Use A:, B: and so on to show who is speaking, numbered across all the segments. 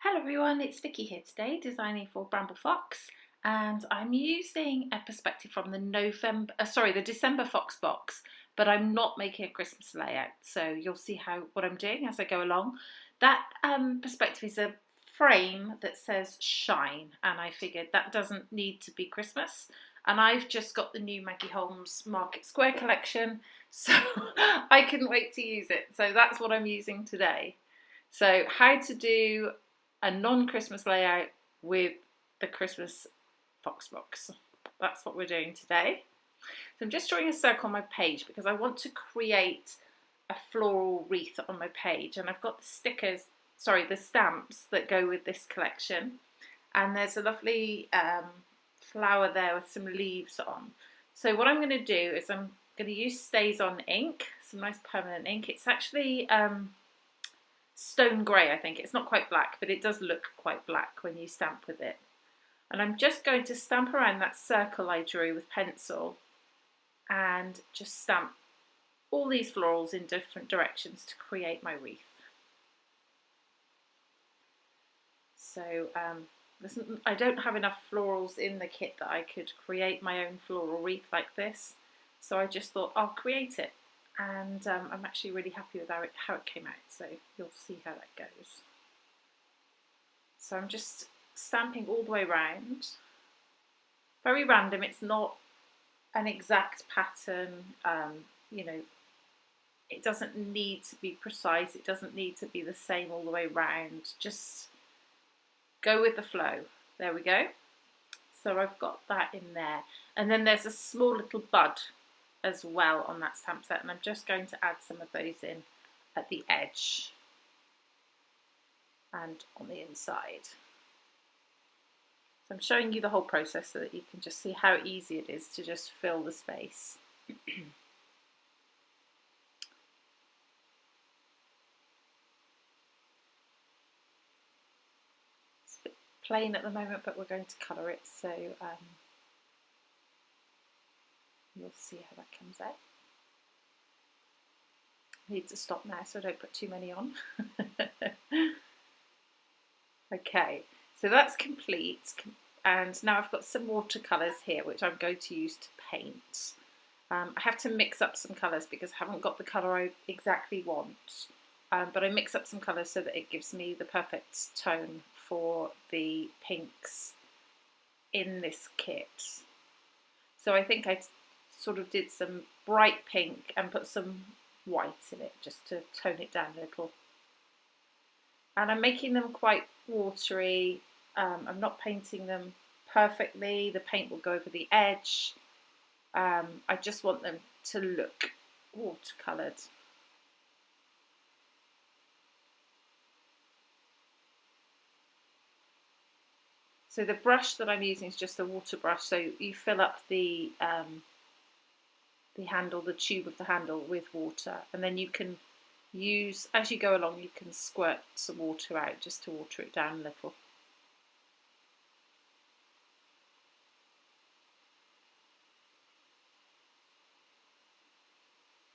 A: Hello everyone, it's Vicki here today, designing for Bramble Fox, and I'm using a perspective from the December FoxBox, but I'm not making a Christmas layout, so you'll see what I'm doing as I go along. That perspective is a frame that says shine, and I figured that doesn't need to be Christmas. And I've just got the new Maggie Holmes Market Square collection, so I couldn't wait to use it. So that's what I'm using today. So how to do a non-Christmas layout with the Christmas FoxBox. That's what we're doing today. So I'm just drawing a circle on my page because I want to create a floral wreath on my page, and I've got the stamps that go with this collection, and there's a lovely flower there with some leaves on. So what I'm going to do is I'm going to use StazOn ink, some nice permanent ink. It's actually stone grey, I think. It's not quite black, but it does look quite black when you stamp with it. And I'm just going to stamp around that circle I drew with pencil and just stamp all these florals in different directions to create my wreath. So I don't have enough florals in the kit that I could create my own floral wreath like this, so I just thought I'll create it. And I'm actually really happy with how it came out, so you'll see how that goes. So I'm just stamping all the way around. Very random, it's not an exact pattern, it doesn't need to be precise, it doesn't need to be the same all the way around, just go with the flow. There we go. So I've got that in there. And then there's a small little bud as well on that stamp set, and I'm just going to add some of those in at the edge and on the inside. So I'm showing you the whole process so that you can just see how easy it is to just fill the space. It's a bit plain at the moment, but we're going to colour it, so you'll see how that comes out. I need to stop now so I don't put too many on. Okay, so that's complete, and now I've got some watercolours here which I'm going to use to paint. I have to mix up some colours because I haven't got the colour I exactly want, but I mix up some colours so that it gives me the perfect tone for the pinks in this kit. So I think I sort of did some bright pink and put some white in it just to tone it down a little. And I'm making them quite watery. I'm not painting them perfectly. The paint will go over the edge. I just want them to look watercoloured. So the brush that I'm using is just a water brush. So you fill up the handle, the tube of the handle with water, and then you can use, as you go along, you can squirt some water out just to water it down a little.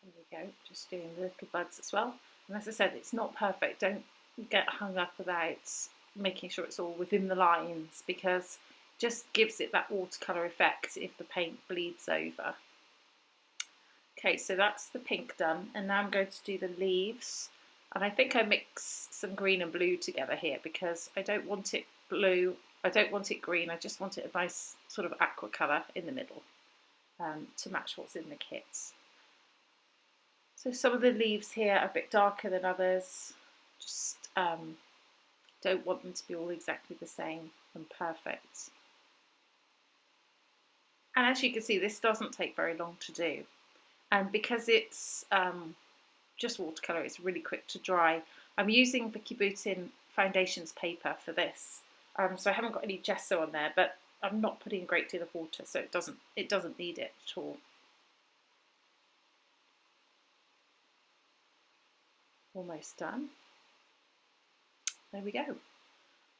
A: There we go, just doing the little buds as well. And as I said, it's not perfect. Don't get hung up about making sure it's all within the lines, because it just gives it that watercolour effect if the paint bleeds over. Okay, so that's the pink done, and now I'm going to do the leaves. And I think I mix some green and blue together here because I don't want it blue, I don't want it green, I just want it a nice sort of aqua colour in the middle to match what's in the kit. So some of the leaves here are a bit darker than others, just don't want them to be all exactly the same and perfect. And as you can see, this doesn't take very long to do. And because it's just watercolour, it's really quick to dry. I'm using Vicki Foundations paper for this, so I haven't got any gesso on there, but I'm not putting a great deal of water, so it doesn't need it at all. Almost done. There we go.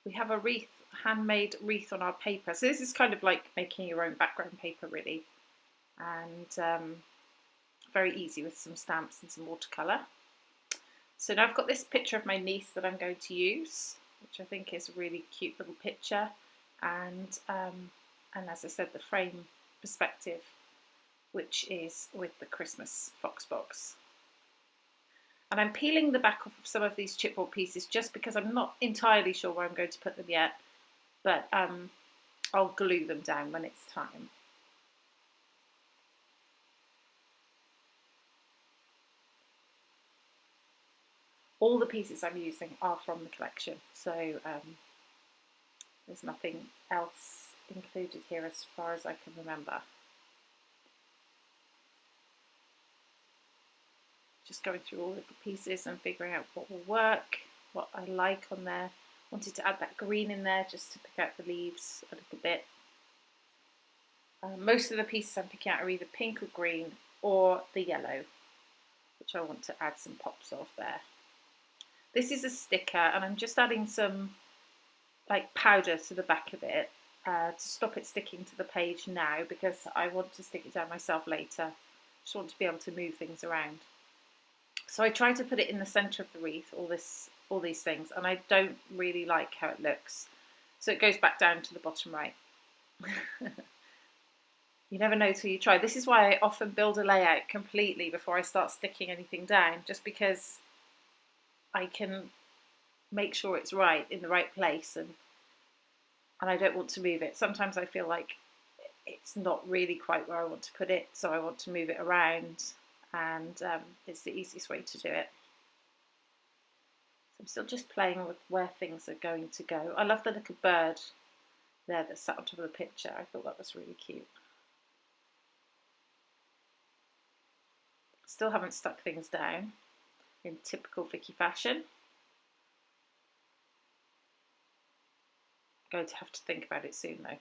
A: We have a wreath, handmade wreath on our paper. So this is kind of like making your own background paper, really, and very easy with some stamps and some watercolour. So now I've got this picture of my niece that I'm going to use. which I think is a really cute little picture, and as I said, the frame perspective, which is with the Christmas FoxBox. And I'm peeling the back off of some of these chipboard pieces just because I'm not entirely sure where I'm going to put them yet, but I'll glue them down when it's time. All the pieces I'm using are from the collection, so there's nothing else included here as far as I can remember. Just going through all of the pieces and figuring out what will work, what I like on there. Wanted to add that green in there just to pick out the leaves a little bit. Most of the pieces I'm picking out are either pink or green or the yellow, which I want to add some pops of there. This is a sticker, and I'm just adding some like powder to the back of it to stop it sticking to the page now, because I want to stick it down myself later. Just want to be able to move things around. So I try to put it in the centre of the wreath, all these things, and I don't really like how it looks. So it goes back down to the bottom right. You never know till you try. This is why I often build a layout completely before I start sticking anything down, just because I can make sure it's right in the right place, and I don't want to move it. Sometimes I feel like it's not really quite where I want to put it, so I want to move it around, and it's the easiest way to do it. So I'm still just playing with where things are going to go. I love the little bird there that sat on top of the picture. I thought that was really cute. Still haven't stuck things down in typical Vicki fashion. Going to have to think about it soon though.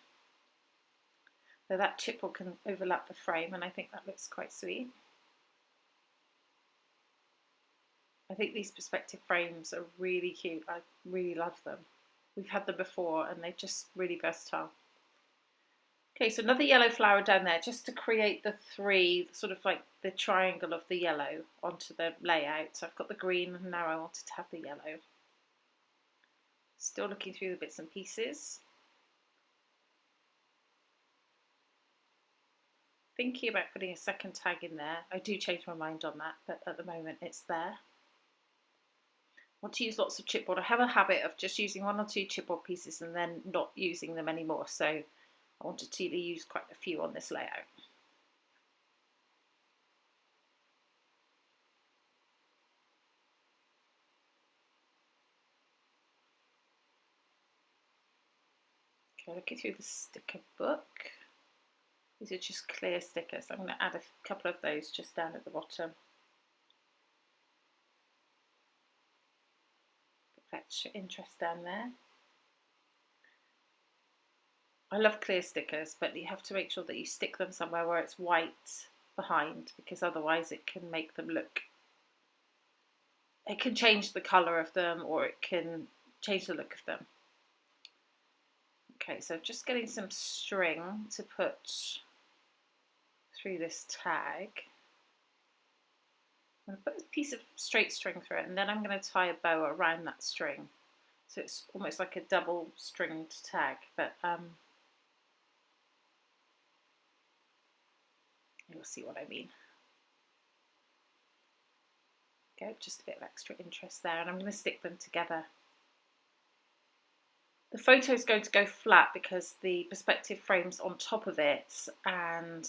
A: So that chipboard can overlap the frame, and I think that looks quite sweet. I think these perspective frames are really cute. I really love them. We've had them before and they're just really versatile. Okay, so another yellow flower down there just to create the three, sort of like the triangle of the yellow onto the layout. So I've got the green and now I wanted to have the yellow. Still looking through the bits and pieces. Thinking about putting a second tag in there. I do change my mind on that, but at the moment it's there. I want to use lots of chipboard. I have a habit of just using one or two chipboard pieces and then not using them anymore. So I wanted to use quite a few on this layout. Okay, looking through the sticker book. These are just clear stickers. I'm going to add a couple of those just down at the bottom. Extra interest down there. I love clear stickers, but you have to make sure that you stick them somewhere where it's white behind, because otherwise it can make them look, it can change the colour of them, or it can change the look of them. Okay, so just getting some string to put through this tag. I'm going to put a piece of straight string through it, and then I'm going to tie a bow around that string. So it's almost like a double stringed tag, but you'll see what I mean. Okay, just a bit of extra interest there, and I'm going to stick them together. The photo is going to go flat because the perspective frame's on top of it, and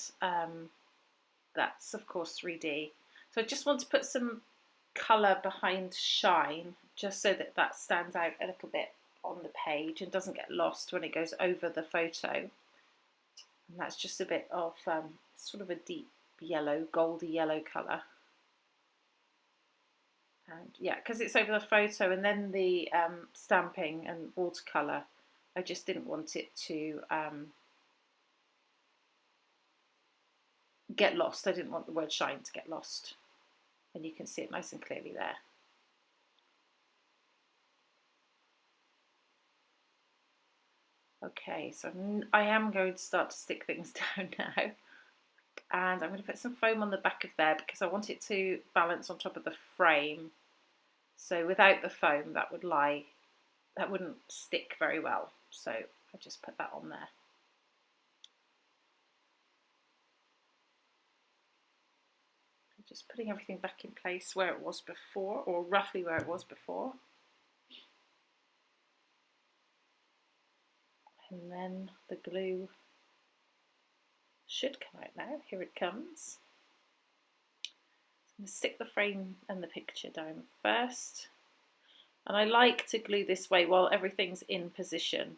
A: that's of course 3D. So I just want to put some colour behind shine, just so that that stands out a little bit on the page and doesn't get lost when it goes over the photo. And that's just a bit of sort of a deep yellow, goldy yellow colour. And yeah, because it's over the photo and then the stamping and watercolour, I just didn't want it to get lost. I didn't want the word shine to get lost. And you can see it nice and clearly there. Okay, so I am going to start to stick things down now. And I'm going to put some foam on the back of there because I want it to balance on top of the frame. So without the foam, that would lie that wouldn't stick very well. So I just put that on there. Just putting everything back in place where it was before, or roughly where it was before. And then the glue should come out now. Here it comes. I'm going to stick the frame and the picture down first. And I like to glue this way while everything's in position.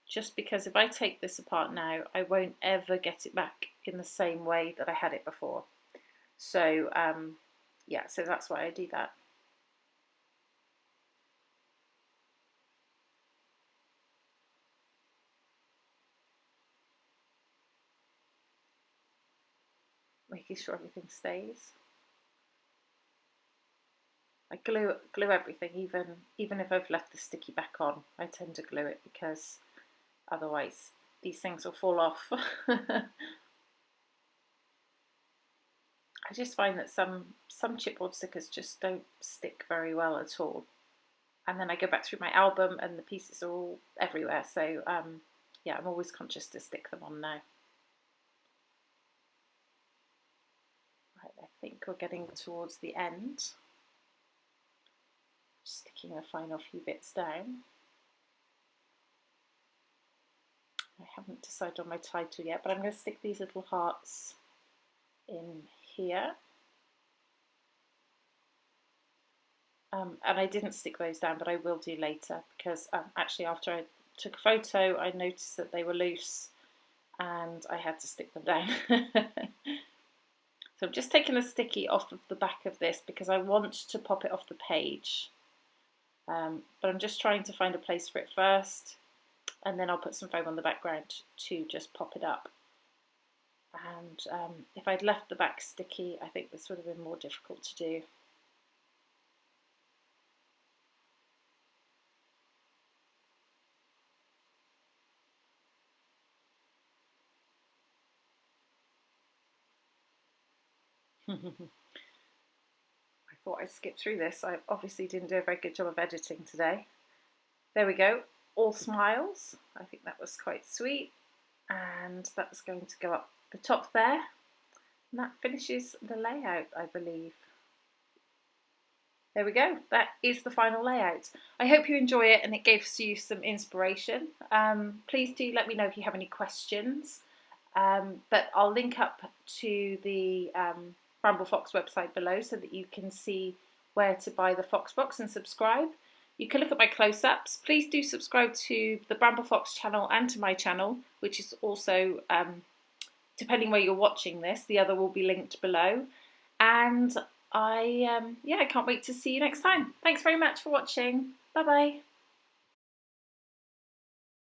A: Just because if I take this apart now, I won't ever get it back in the same way that I had it before. So yeah, so that's why I do that. Making sure everything stays. I glue everything, even if I've left the sticky back on. I tend to glue it because otherwise these things will fall off. I just find that some chipboard stickers just don't stick very well at all. And then I go back through my album and the pieces are all everywhere. So yeah, I'm always conscious to stick them on now. Right, I think we're getting towards the end. Sticking the final few bits down. I haven't decided on my title yet, but I'm going to stick these little hearts in here. And I didn't stick those down, but I will do later because actually after I took a photo I noticed that they were loose and I had to stick them down. So I'm just taking the sticky off of the back of this because I want to pop it off the page. But I'm just trying to find a place for it first, and then I'll put some foam on the background to just pop it up. And if I'd left the back sticky, I think this would have been more difficult to do. I thought I'd skip through this. I obviously didn't do a very good job of editing today. There we go, all smiles. I think that was quite sweet. And that's going to go up the top there. And that finishes the layout, I believe. There we go, that is the final layout. I hope you enjoy it and it gives you some inspiration. Please do let me know if you have any questions. But I'll link up to the Bramble Fox website below so that you can see where to buy the FoxBox and subscribe. You can look at my close-ups. Please do subscribe to the Bramble Fox channel and to my channel, which is also, depending where you're watching this, the other will be linked below. And I can't wait to see you next time. Thanks very much for watching. Bye-bye.